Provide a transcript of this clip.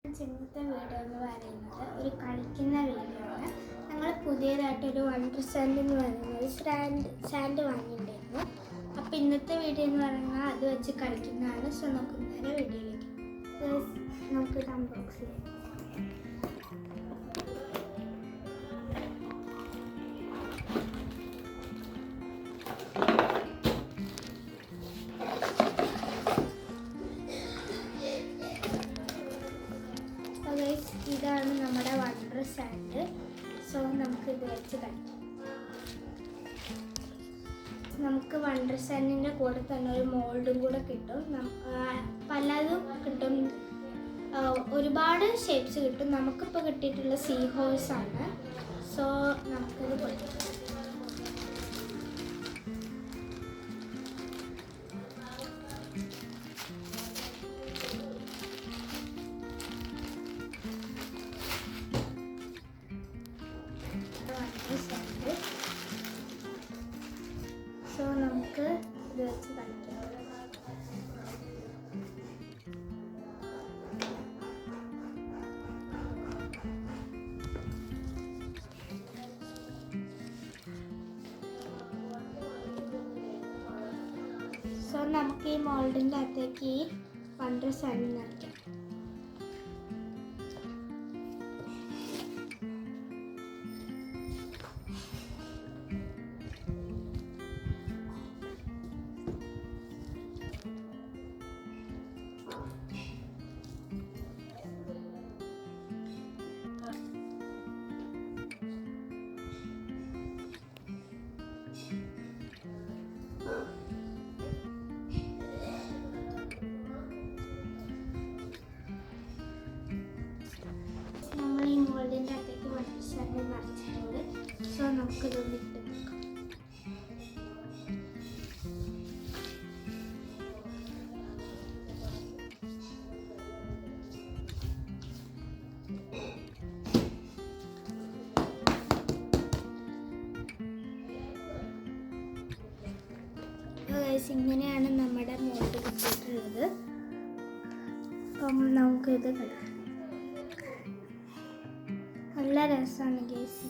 ഇന്നത്തെ വീഡിയോ എന്ന് പറയുന്നത് ഒരു കളിക്കുന്ന വീഡിയോ ആണ്. ഞങ്ങൾ പുതിയതായിട്ടൊരു വണ്ടർ സാൻഡ് എന്ന് പറയുന്നത് സാൻഡ് വാങ്ങിയിട്ടുണ്ടായിരുന്നു. അപ്പോൾ ഇന്നത്തെ വീഡിയോ എന്ന് പറയുന്നത് അത് വെച്ച് കളിക്കുന്നതാണ്. സോ നമുക്ക് നേരെ വീഡിയോയിലേക്ക് നമുക്ക് അൺബോക്സ് ചെയ്യാം. ഇതാണ് നമ്മുടെ വണ്ടർ സാൻഡ്. സോ നമുക്ക് ഇത് വെച്ച് കളിക്കാം. നമുക്ക് വണ്ടർ സാൻഡിൻ്റെ കൂടെ തന്നെ ഒരു മോൾഡും കൂടെ കിട്ടും. പലതും കിട്ടും, ഒരുപാട് ഷേപ്സ് കിട്ടും. നമുക്കിപ്പോൾ കിട്ടിയിട്ടുള്ള സീ ഹോഴ്സ് ആണ്. സോ നമുക്കിത് പൊളിക്കാം. സോ നമുക്ക് ഇത് വെച്ച് കളിക്കാം. സോ നമുക്ക് ഈ മോൾഡിൻ്റെ അകത്തേക്ക് ഈ വണ്ടർ സാൻഡ് നിറയ്ക്കാം. നമ്മൾ ഈ മോൾഡിൻ്റെ അകത്തേക്ക് വണ്ടർ സാൻഡ് നിറച്ചിട്ടുണ്ട്. സോ നമുക്കിതൊന്ന് ഇട്ട് നോക്കാം. ഇങ്ങനെയാണ് നമ്മുടെ മോൾഡ് കിട്ടിയിട്ടുള്ളത്. നമുക്കിത് കളിക്കാം. നല്ല രസമാണ് ഗേസ്.